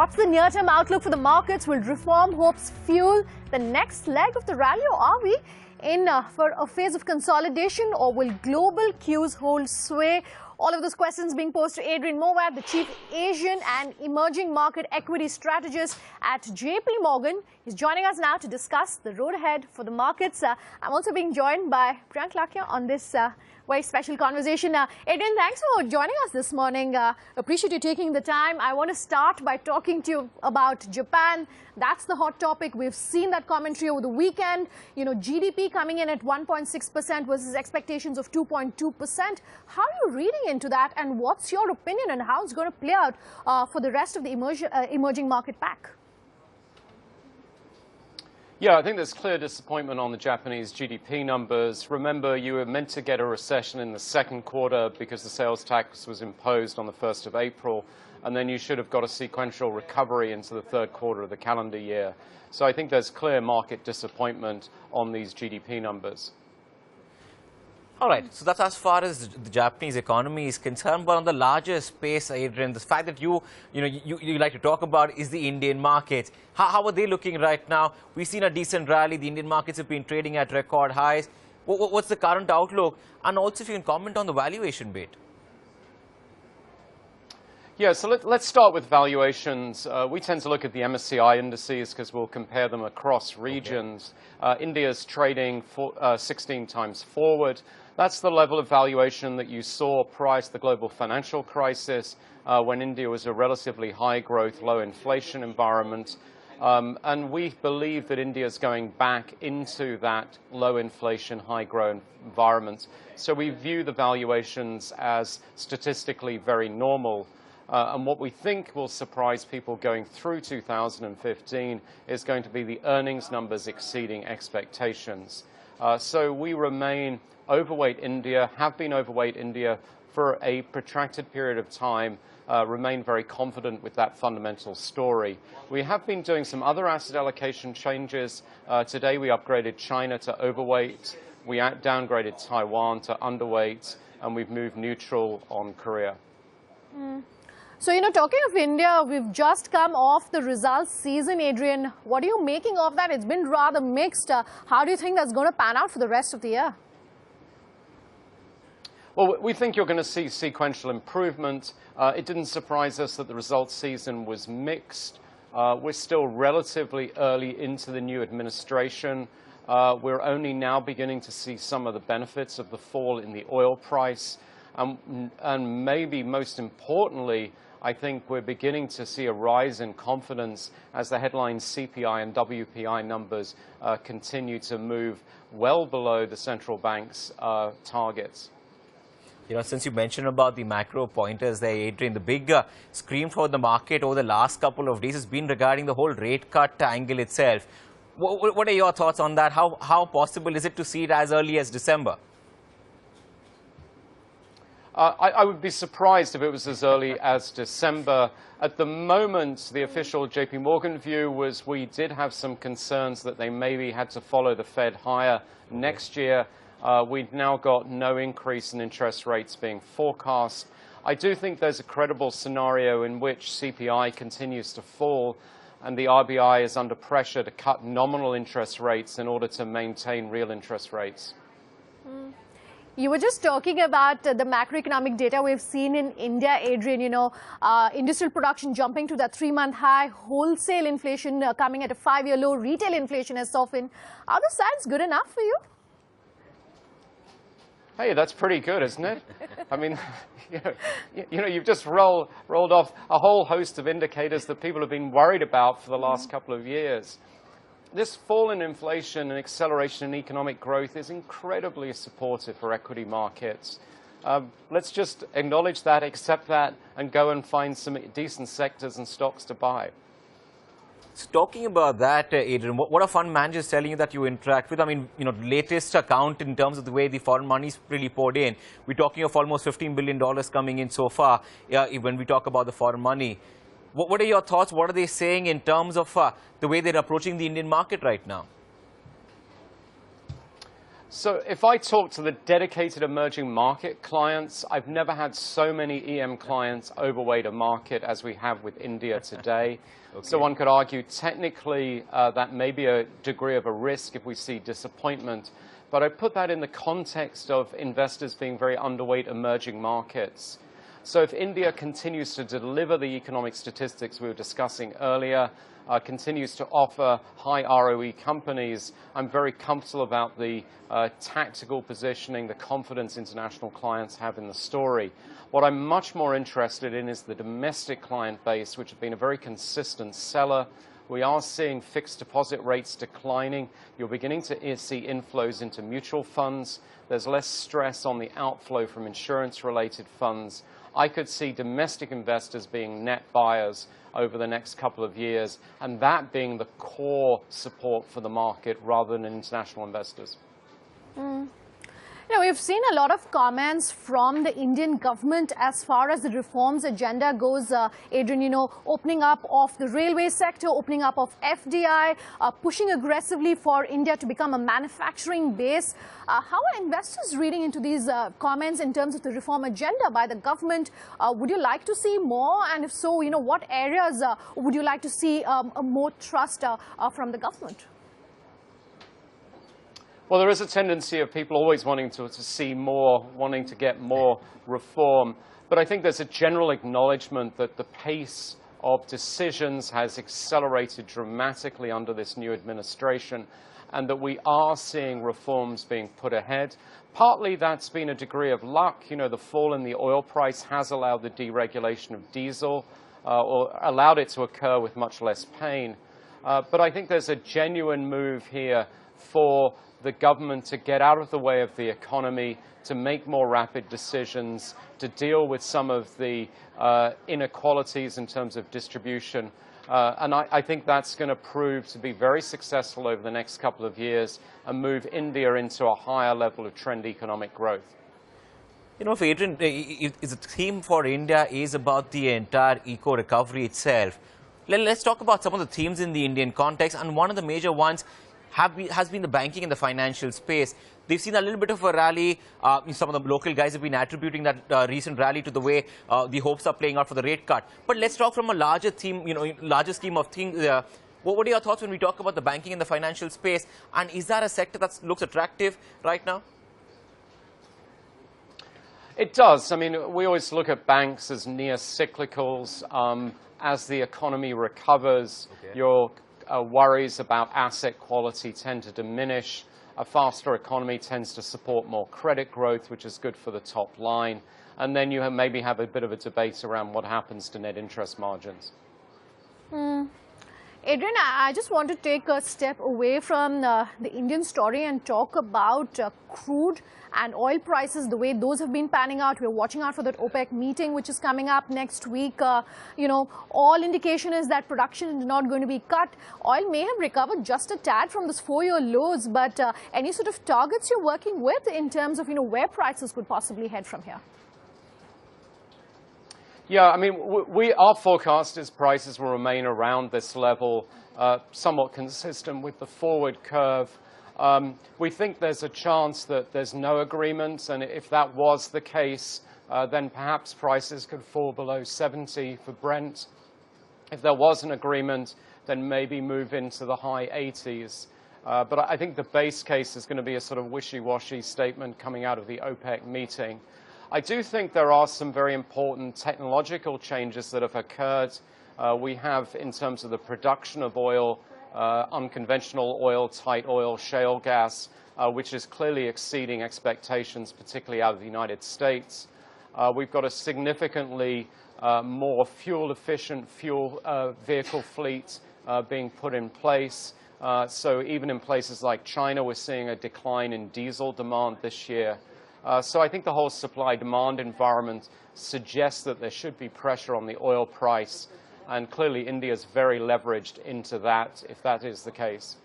What's the near-term outlook for the markets? Will reform hopes fuel the next leg of the rally, or are we in for a phase of consolidation, or will global cues hold sway? All of those questions being posed to Adrian Mowat, the Chief Asian and Emerging Market Equity Strategist at JPMorgan. He's joining us now to discuss the road ahead for the markets. I'm also being joined by Priyank Lakia on this very special conversation. Adrian, thanks for joining us this morning. Appreciate you taking the time. I want to start by talking to you about Japan. That's the hot topic. We've seen that commentary over the weekend. You know, GDP coming in at 1.6% versus expectations of 2.2%. How are you reading into that, and what's your opinion on how it's going to play out for the rest of the emerging market pack? Yeah, I think there's clear disappointment on the Japanese GDP numbers. Remember, you were meant to get a recession in the second quarter because the sales tax was imposed on the 1st of April, and then you should have got a sequential recovery into the third quarter of the calendar year. So I think there's clear market disappointment on these GDP numbers. All right, so that's as far as the Japanese economy is concerned. But on the larger space, Adrian, the fact that you like to talk about is the Indian market. How are they looking right now? We've seen a decent rally. The Indian markets have been trading at record highs. What's the current outlook? And also, if you can comment on the valuation bit. Yeah, so let's start with valuations. We tend to look at the MSCI indices because we'll compare them across regions. Okay. India's trading 16 times forward. That's the level of valuation that you saw prior to the global financial crisis, when India was a relatively high-growth, low-inflation environment. And we believe that India is going back into that low-inflation, high-growth environment. So we view the valuations as statistically very normal. And what we think will surprise people going through 2015 is going to be the earnings numbers exceeding expectations. So we remain overweight India, have been overweight India for a protracted period of time, remain very confident with that fundamental story. We have been doing some other asset allocation changes. Today we upgraded China to overweight, we downgraded Taiwan to underweight, and we've moved neutral on Korea. So, you know, talking of India, we've just come off the results season, Adrian. What are you making of that? It's been rather mixed. How do you think that's going to pan out for the rest of the year? Well, we think you're going to see sequential improvement. It didn't surprise us that the results season was mixed. We're still relatively early into the new administration. We're only now beginning to see some of the benefits of the fall in the oil price. And maybe most importantly, I think we're beginning to see a rise in confidence as the headline CPI and WPI numbers continue to move well below the central bank's targets. You know, since you mentioned about the macro pointers there, Adrian, the big scream for the market over the last couple of days has been regarding the whole rate cut angle itself. What are your thoughts on that? How possible is it to see it as early as December? I would be surprised if it was as early as December. At the moment, the official JPMorgan view was we did have some concerns that they maybe had to follow the Fed higher next year. We've now got no increase in interest rates being forecast. I do think there's a credible scenario in which CPI continues to fall and the RBI is under pressure to cut nominal interest rates in order to maintain real interest rates. You were just talking about the macroeconomic data we've seen in India, Adrian. You know, industrial production jumping to that 3-month high, wholesale inflation coming at a 5-year low, retail inflation has softened. Are the signs good enough for you? Hey, that's pretty good, isn't it? I mean, you've just rolled off a whole host of indicators that people have been worried about for the last couple of years. This fall in inflation and acceleration in economic growth is incredibly supportive for equity markets. Let's just acknowledge that, accept that, and go and find some decent sectors and stocks to buy. So talking about that, Adrian, what are fund managers telling you that you interact with? I mean, you know, latest account in terms of the way the foreign money's really poured in. We're talking of almost $15 billion coming in so far when we talk about the foreign money. What are your thoughts? What are they saying in terms of the way they're approaching the Indian market right now? So if I talk to the dedicated emerging market clients, I've never had so many EM clients overweight a market as we have with India today. Okay. So one could argue technically that may be a degree of a risk if we see disappointment. But I put that in the context of investors being very underweight emerging markets. So if India continues to deliver the economic statistics we were discussing earlier, continues to offer high ROE companies, I'm very comfortable about the tactical positioning, the confidence international clients have in the story. What I'm much more interested in is the domestic client base, which has been a very consistent seller. We are seeing fixed deposit rates declining. You're beginning to see inflows into mutual funds. There's less stress on the outflow from insurance-related funds. I could see domestic investors being net buyers over the next couple of years, and that being the core support for the market rather than international investors. We've seen a lot of comments from the Indian government as far as the reforms agenda goes, Adrian, opening up of the railway sector, opening up of FDI, pushing aggressively for India to become a manufacturing base. How are investors reading into these comments in terms of the reform agenda by the government? Would you like to see more? And if so, what areas would you like to see more trust from the government? Well, there is a tendency of people always wanting to see more, wanting to get more reform. But I think there's a general acknowledgement that the pace of decisions has accelerated dramatically under this new administration, and that we are seeing reforms being put ahead. Partly that's been a degree of luck. The fall in the oil price has allowed the deregulation of diesel, or allowed it to occur with much less pain. But I think there's a genuine move here for the government to get out of the way of the economy, to make more rapid decisions, to deal with some of the inequalities in terms of distribution. And I think that's going to prove to be very successful over the next couple of years and move India into a higher level of trend economic growth. For Adrian, the theme for India is about the entire eco-recovery itself. Let's talk about some of the themes in the Indian context, and one of the major ones has been the banking and the financial space. They've seen a little bit of a rally. Some of the local guys have been attributing that recent rally to the way the hopes are playing out for the rate cut. But let's talk from a larger theme, larger scheme of things. What are your thoughts when we talk about the banking and the financial space? And is that a sector that looks attractive right now? It does. I mean, we always look at banks as near cyclicals. As the economy recovers, your worries about asset quality tend to diminish. A faster economy tends to support more credit growth, which is good for the top line. And then you maybe have a bit of a debate around what happens to net interest margins. Adrian, I just want to take a step away from the Indian story and talk about crude and oil prices, the way those have been panning out. We're watching out for that OPEC meeting, which is coming up next week. All indication is that production is not going to be cut. Oil may have recovered just a tad from this 4-year lows, but any sort of targets you're working with in terms of, where prices could possibly head from here? Yeah, I mean, our forecast is prices will remain around this level, somewhat consistent with the forward curve. We think there's a chance that there's no agreement, and if that was the case, then perhaps prices could fall below 70 for Brent. If there was an agreement, then maybe move into the high 80s. But I think the base case is going to be a sort of wishy-washy statement coming out of the OPEC meeting. I do think there are some very important technological changes that have occurred. We have, in terms of the production of oil, unconventional oil, tight oil, shale gas, which is clearly exceeding expectations, particularly out of the United States. We've got a significantly more fuel-efficient vehicle fleet being put in place. So even in places like China, we're seeing a decline in diesel demand this year. So I think the whole supply-demand environment suggests that there should be pressure on the oil price. And clearly, India is very leveraged into that, if that is the case.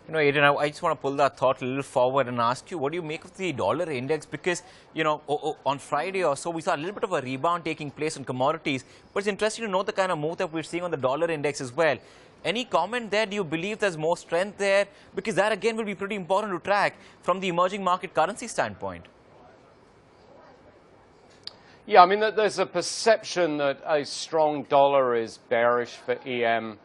You know, Adrian, I just want to pull that thought a little forward and ask you, what do you make of the dollar index? Because, you know, on Friday or so, we saw a little bit of a rebound taking place on commodities. But it's interesting to note the kind of move that we're seeing on the dollar index as well. Any comment there? Do you believe there's more strength there? Because that, again, will be pretty important to track from the emerging market currency standpoint. Yeah, I mean, there's a perception that a strong dollar is bearish for EM.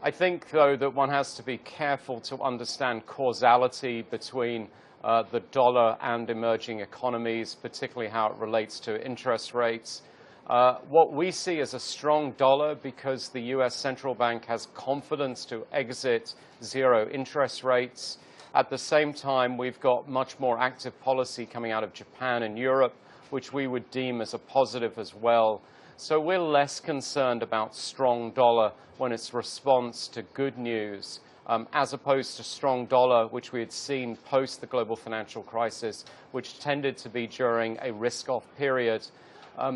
I think, though, that one has to be careful to understand causality between the dollar and emerging economies, particularly how it relates to interest rates. What we see is a strong dollar because the US central bank has confidence to exit zero interest rates. At the same time, we've got much more active policy coming out of Japan and Europe, which we would deem as a positive as well. So we're less concerned about strong dollar when it's response to good news, as opposed to strong dollar, which we had seen post the global financial crisis, which tended to be during a risk-off period.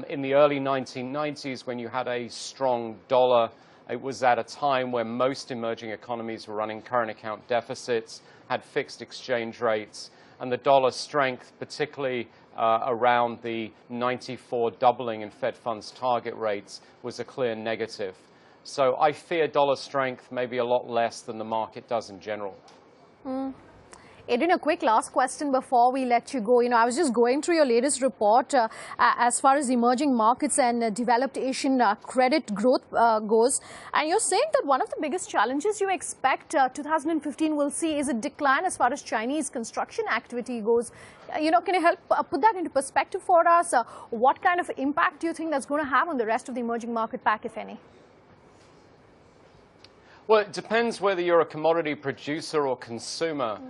In the early 1990s, when you had a strong dollar, it was at a time when most emerging economies were running current account deficits, had fixed exchange rates, and the dollar strength, particularly around the 94 doubling in Fed funds target rates, was a clear negative. So I fear dollar strength maybe a lot less than the market does in general. Adrian, a quick last question before we let you go. You know, I was just going through your latest report as far as emerging markets and developed Asian credit growth goes. And you're saying that one of the biggest challenges you expect 2015 will see is a decline as far as Chinese construction activity goes. You know, can you help put that into perspective for us? What kind of impact do you think that's going to have on the rest of the emerging market pack, if any? Well, it depends whether you're a commodity producer or consumer.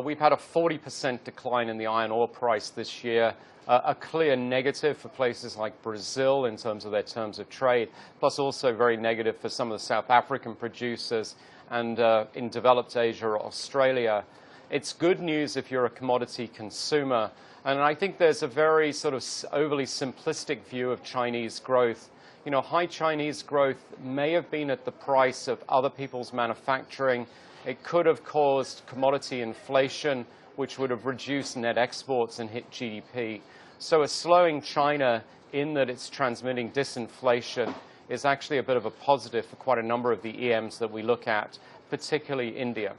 We've had a 40% decline in the iron ore price this year, a clear negative for places like Brazil in terms of their terms of trade, plus also very negative for some of the South African producers and in developed Asia or Australia. It's good news if you're a commodity consumer. And I think there's a very sort of overly simplistic view of Chinese growth. You know, high Chinese growth may have been at the price of other people's manufacturing. It could have caused commodity inflation, which would have reduced net exports and hit GDP. So a slowing China in that it's transmitting disinflation is actually a bit of a positive for quite a number of the EMs that we look at, particularly India.